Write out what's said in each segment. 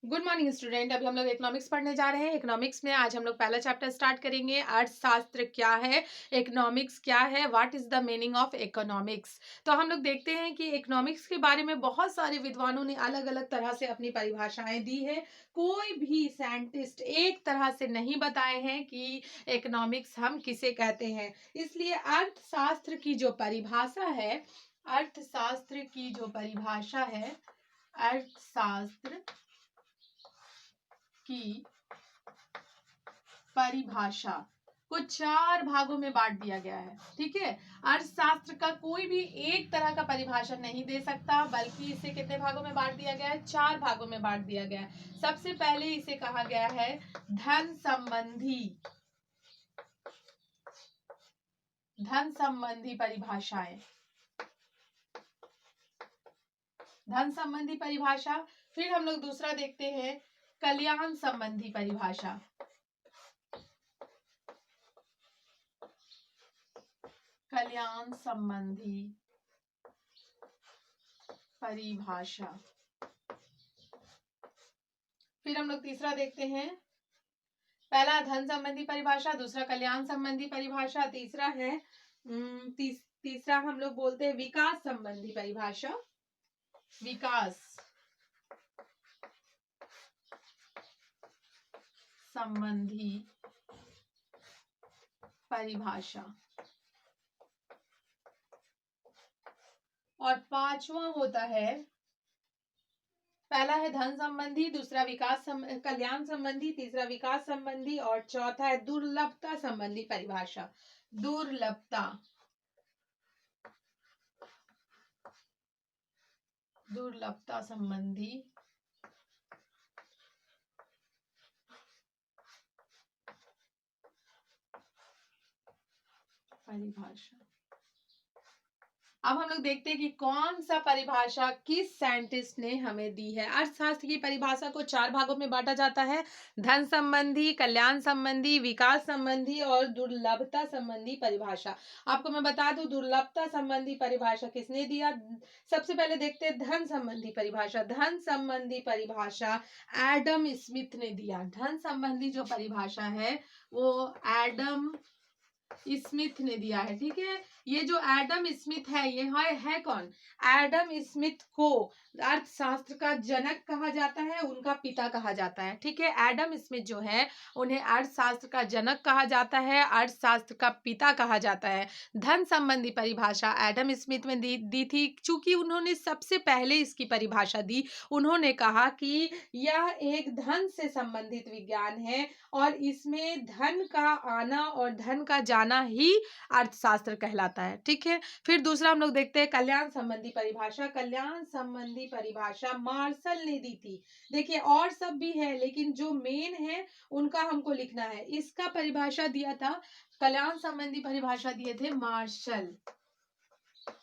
Good morning student. अभी हम लोग इकोनॉमिक्स पढ़ने जा रहे हैं। इकोनॉमिक्स में आज हम लोग पहला चैप्टर स्टार्ट करेंगे। अर्थशास्त्र क्या है, इकोनॉमिक्स क्या है, what is the meaning of economics. तो हम लोग देखते हैं कि इकोनॉमिक्स के बारे में बहुत सारे विद्वानों ने अलग अलग तरह से अपनी परिभाषाएं दी है। कोई भी साइंटिस्ट एक तरह से नहीं बताए हैं कि इकोनॉमिक्स हम किसे कहते हैं। इसलिए अर्थशास्त्र की जो परिभाषा है, अर्थशास्त्र की जो परिभाषा है, अर्थशास्त्र की परिभाषा को 4 भागों में बांट दिया गया है। ठीक है, अर्थशास्त्र का कोई भी एक तरह का परिभाषा नहीं दे सकता, बल्कि इसे कितने भागों में बांट दिया गया है? 4 भागों में बांट दिया गया है। सबसे पहले इसे कहा गया है धन संबंधी परिभाषाएं। धन संबंधी परिभाषा। फिर हम लोग दूसरा देखते हैं कल्याण संबंधी परिभाषा। कल्याण संबंधी परिभाषा। फिर हम लोग तीसरा देखते हैं, पहला धन संबंधी परिभाषा, दूसरा कल्याण संबंधी परिभाषा, तीसरा है तीसरा हम लोग बोलते हैं विकास संबंधी परिभाषा। विकास संबंधी परिभाषा। और पांचवा होता है, पहला है धन संबंधी, दूसरा कल्याण संबंधी, तीसरा विकास संबंधी और चौथा है दुर्लभता संबंधी परिभाषा। दुर्लभता संबंधी परिभाषा। अब हम लोग देखते हैं कि कौन सा परिभाषा किस साइंटिस्ट ने हमें दी है। अर्थशास्त्र की परिभाषा को 4 भागों में बांटा जाता है, धन संबंधी, कल्याण संबंधी, विकास संबंधी और दुर्लभता संबंधी परिभाषा। आपको मैं बता दूं दुर्लभता संबंधी परिभाषा किसने दिया। सबसे पहले देखते हैं धन संबंधी परिभाषा। धन संबंधी परिभाषा एडम स्मिथ ने दिया। धन संबंधी जो परिभाषा है वो एडम स्मिथ ने दिया है। ठीक है, ये जो एडम स्मिथ है ये है कौन? एडम स्मिथ को अर्थशास्त्र का जनक कहा जाता है, उनका पिता कहा जाता है। ठीक है, एडम स्मिथ जो है उन्हें अर्थशास्त्र का जनक कहा जाता है, अर्थशास्त्र का पिता कहा जाता है। धन संबंधी परिभाषा एडम स्मिथ में दी थी। चूंकि उन्होंने सबसे पहले इसकी परिभाषा दी, उन्होंने कहा कि यह एक धन से संबंधित विज्ञान है और इसमें धन का आना और धन का जाना ही अर्थशास्त्र कहलाता है। ठीक है, फिर दूसरा हम लोग देखते हैं कल्याण संबंधी परिभाषा। कल्याण संबंधी परिभाषा मार्शल ने दी थी। देखिए और सब भी है लेकिन जो मेन है उनका हमको लिखना है। इसका परिभाषा दिया था, कल्याण संबंधी परिभाषा दिए थे मार्शल।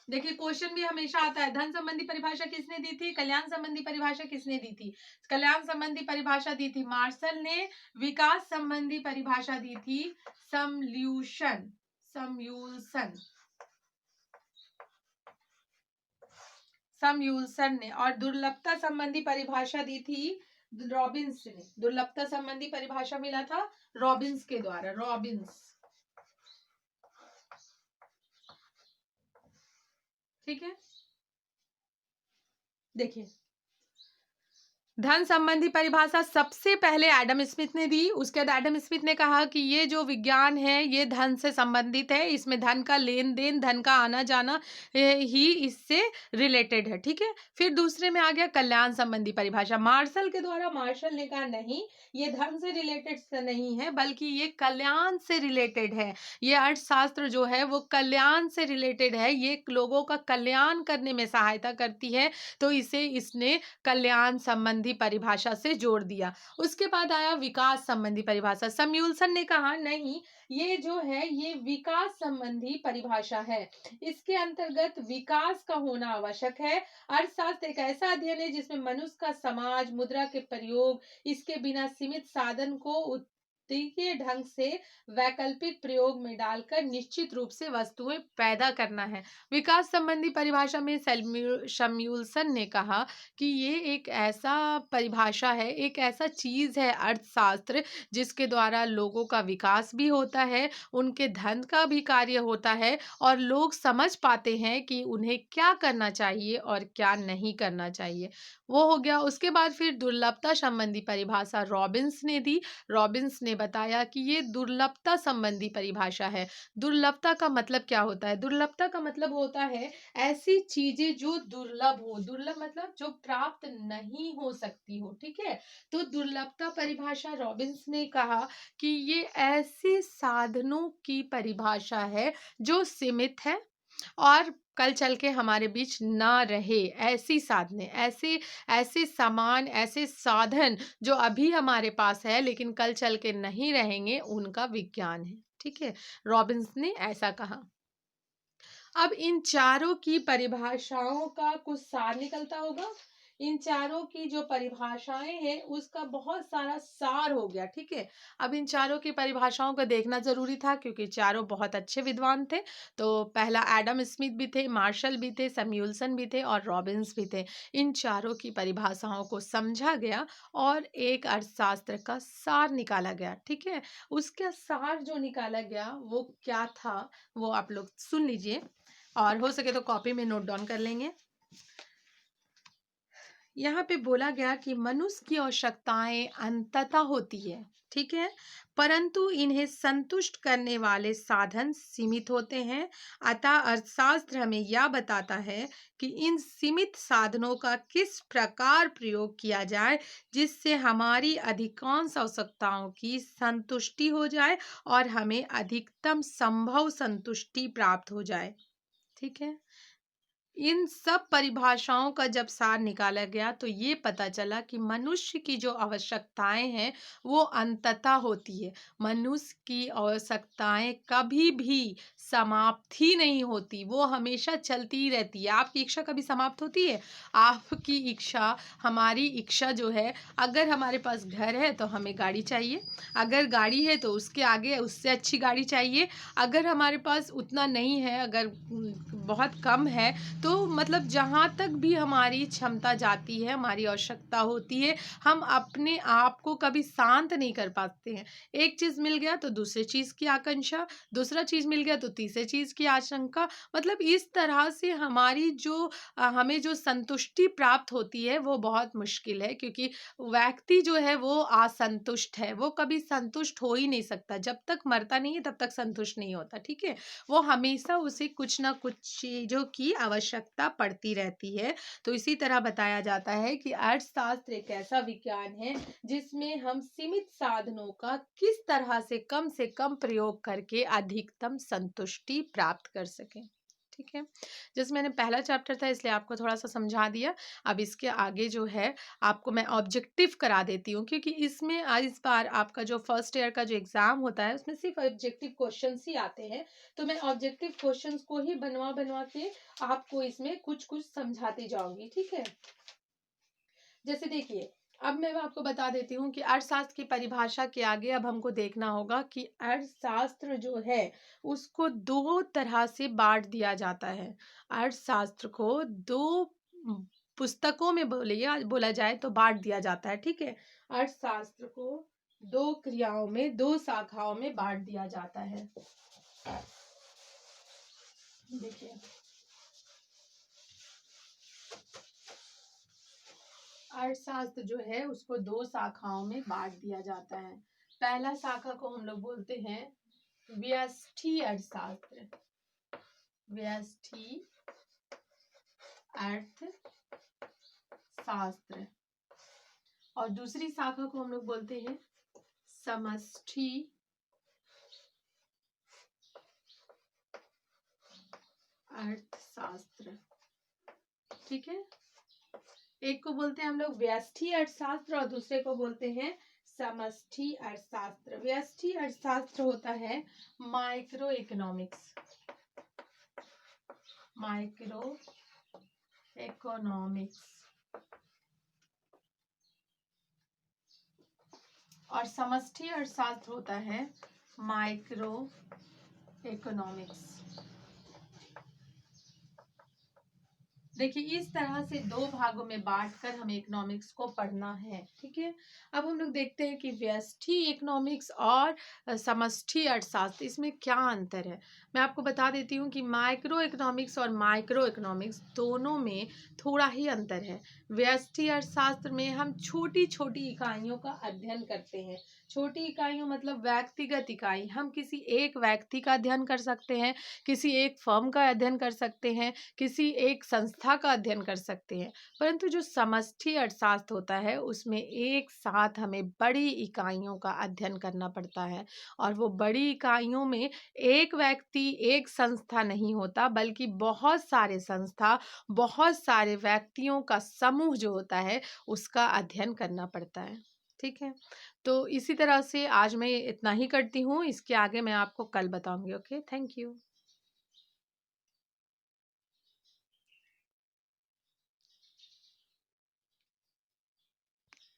देखिए क्वेश्चन भी हमेशा आता है, धन संबंधी परिभाषा किसने दी थी, कल्याण संबंधी परिभाषा किसने दी थी। कल्याण संबंधी परिभाषा दी थी मार्शल ने, विकास संबंधी परिभाषा दी थी समयूल्सन ने, और दुर्लभता संबंधी परिभाषा दी थी रॉबिन्स ने। दुर्लभता संबंधी परिभाषा मिला था रॉबिन्स के द्वारा। रॉबिन्स, ठीक है। देखिए धन संबंधी परिभाषा सबसे पहले एडम स्मिथ ने दी। उसके बाद एडम स्मिथ ने कहा कि ये जो विज्ञान है ये धन से संबंधित है, इसमें धन का लेन देन, धन का आना जाना ही इससे रिलेटेड है। ठीक है, फिर दूसरे में आ गया कल्याण संबंधी परिभाषा मार्शल के द्वारा। मार्शल ने कहा नहीं, ये धन से रिलेटेड नहीं है बल्कि ये कल्याण से रिलेटेड है। ये अर्थशास्त्र जो है वो कल्याण से रिलेटेड है, ये लोगों का कल्याण करने में सहायता करती है, तो इसे इसने कल्याण संबंधी परिभाषा से जोड़ दिया। उसके बाद आया विकास संबंधी परिभाषा। समयूल्सन ने कहा नहीं, ये जो है ये विकास संबंधी परिभाषा है, इसके अंतर्गत विकास का होना आवश्यक है। अर्थशास्त्र एक ऐसा अध्ययन है जिसमें मनुष्य का समाज, मुद्रा के प्रयोग, इसके बिना सीमित साधन को अद्वितीय ढंग से वैकल्पिक प्रयोग में डालकर निश्चित रूप से वस्तुएं पैदा करना है। विकास संबंधी परिभाषा में शम्यूल्सन ने कहा कि ये एक ऐसा परिभाषा है, एक ऐसा चीज है अर्थशास्त्र, जिसके द्वारा लोगों का विकास भी होता है, उनके धन का भी कार्य होता है, और लोग समझ पाते हैं कि उन्हें क्या करना चाहिए और क्या नहीं करना चाहिए। वो हो गया। उसके बाद फिर दुर्लभता संबंधी परिभाषा रॉबिन्स ने दी। रॉबिन्स ने बताया कि ये दुर्लभता संबंधी परिभाषा है। दुर्लभता का मतलब क्या होता है? दुर्लभता का मतलब होता है ऐसी चीजें जो दुर्लभ हो। दुर्लभ मतलब जो प्राप्त नहीं हो सकती हो, ठीक है। तो दुर्लभता परिभाषा रॉबिन्स ने कहा कि ये ऐसे साधनों की परिभाषा है जो सीमित है और कल चल के हमारे बीच ना रहे। ऐसी साधने, ऐसे ऐसे सामान, ऐसे साधन जो अभी हमारे पास है लेकिन कल चल के नहीं रहेंगे, उनका विज्ञान है, ठीक है। रॉबिन्स ने ऐसा कहा। अब इन चारों की परिभाषाओं का कुछ सार निकलता होगा। इन चारों की जो परिभाषाएं हैं उसका बहुत सारा सार हो गया, ठीक है। अब इन चारों की परिभाषाओं को देखना जरूरी था क्योंकि चारों बहुत अच्छे विद्वान थे। तो पहला एडम स्मिथ भी थे, मार्शल भी थे, सैमुअल्सन भी थे और रॉबिन्स भी थे। इन चारों की परिभाषाओं को समझा गया और एक अर्थशास्त्र का सार निकाला गया, ठीक है। उसका सार जो निकाला गया वो क्या था, वो आप लोग सुन लीजिए और हो सके तो कॉपी में नोट डाउन कर लेंगे। यहाँ पे बोला गया कि मनुष्य की आवश्यकताएं अनंतता होती है, ठीक है, परंतु इन्हें संतुष्ट करने वाले साधन सीमित होते हैं। अतः अर्थशास्त्र हमें यह बताता है कि इन सीमित साधनों का किस प्रकार प्रयोग किया जाए जिससे हमारी अधिकांश आवश्यकताओं की संतुष्टि हो जाए और हमें अधिकतम संभव संतुष्टि प्राप्त हो जाए, ठीक है। इन सब परिभाषाओं का जब सार निकाला गया तो ये पता चला कि मनुष्य की जो आवश्यकताएं हैं वो अंततः होती है। मनुष्य की आवश्यकताएं कभी भी समाप्त ही नहीं होती, वो हमेशा चलती ही रहती है। आपकी इच्छा कभी समाप्त होती है? आपकी इच्छा, हमारी इच्छा जो है, अगर हमारे पास घर है तो हमें गाड़ी चाहिए, अगर गाड़ी है तो उसके आगे उससे अच्छी गाड़ी चाहिए, अगर हमारे पास उतना नहीं है, अगर बहुत कम है, तो मतलब जहाँ तक भी हमारी क्षमता जाती है, हमारी आवश्यकता होती है, हम अपने आप को कभी शांत नहीं कर पाते हैं। एक चीज मिल गया तो दूसरी चीज की आकांक्षा, दूसरा चीज मिल गया तो तीसरी चीज की आशंका। मतलब इस तरह से हमारी जो हमें जो संतुष्टि प्राप्त होती है वो बहुत मुश्किल है, क्योंकि व्यक्ति जो है वो असंतुष्ट है, वो कभी संतुष्ट हो ही नहीं सकता। जब तक मरता नहीं है तब तक संतुष्ट नहीं होता, ठीक है। वो हमेशा उसे कुछ ना कुछ चीजों की आवश्यकता पड़ती रहती है। तो इसी तरह बताया जाता है कि अर्थशास्त्र एक ऐसा विज्ञान है जिसमें हम सीमित साधनों का किस तरह से कम प्रयोग करके अधिकतम संतुष्टि प्राप्त कर सकें, ठीक है। जैसे मैंने पहला चैप्टर था इसलिए आपको थोड़ा सा समझा दिया। अब इसके आगे जो है आपको मैं ऑब्जेक्टिव करा देती हूँ, क्योंकि इसमें इस बार आपका जो फर्स्ट ईयर का जो एग्जाम होता है उसमें सिर्फ ऑब्जेक्टिव क्वेश्चंस ही आते हैं। तो मैं ऑब्जेक्टिव क्वेश्चंस को ही बनवा बनवा के आपको इसमें कुछ कुछ समझाती जाऊंगी, ठीक है। जैसे देखिए, अब मैं आपको बता देती हूँ कि अर्थशास्त्र की परिभाषा के आगे अब हमको देखना होगा कि अर्थशास्त्र जो है उसको दो तरह से बांट दिया जाता है। अर्थशास्त्र को दो पुस्तकों में बोला जाए तो बांट दिया जाता है, ठीक है। अर्थशास्त्र को दो क्रियाओं में, दो शाखाओं में बांट दिया जाता है। देखिए, अर्थशास्त्र जो है उसको दो शाखाओं में बांट दिया जाता है। पहला शाखा को हम लोग बोलते हैं व्यष्टि अर्थशास्त्र, व्यष्टि अर्थशास्त्र। और दूसरी शाखा को हम लोग बोलते हैं समष्टि अर्थशास्त्र, ठीक है। एक को बोलते हैं हम लोग व्यष्टि अर्थशास्त्र और दूसरे को बोलते हैं समष्टि अर्थशास्त्र। व्यष्टि अर्थशास्त्र होता है माइक्रो इकोनॉमिक्स, माइक्रो इकोनॉमिक्स। और समष्टि अर्थशास्त्र होता है माइक्रो इकोनॉमिक्स। देखिए इस तरह से दो भागों में बांटकर हमें इकोनॉमिक्स को पढ़ना है, ठीक है। अब हम लोग देखते हैं कि व्यष्टि इकोनॉमिक्स और समष्टि अर्थशास्त्र, इसमें क्या अंतर है। मैं आपको बता देती हूँ कि माइक्रो इकोनॉमिक्स और माइक्रो इकोनॉमिक्स दोनों में थोड़ा ही अंतर है। व्यष्टि अर्थशास्त्र में हम छोटी छोटी इकाइयों का अध्ययन करते हैं। छोटी इकाइयों मतलब व्यक्तिगत इकाई, हम किसी एक व्यक्ति का अध्ययन कर सकते हैं, किसी एक फर्म का अध्ययन कर सकते हैं, किसी एक संस्था का अध्ययन कर सकते हैं। परंतु जो समष्टि अर्थशास्त्र होता है उसमें एक साथ हमें बड़ी इकाइयों का अध्ययन करना पड़ता है, और वो बड़ी इकाइयों में एक व्यक्ति एक संस्था नहीं होता, बल्कि बहुत सारे संस्था, बहुत सारे व्यक्तियों का समूह जो होता है उसका अध्ययन करना पड़ता है, ठीक है। तो इसी तरह से आज मैं इतना ही करती हूँ, इसके आगे मैं आपको कल बताऊंगी। Okay, thank you.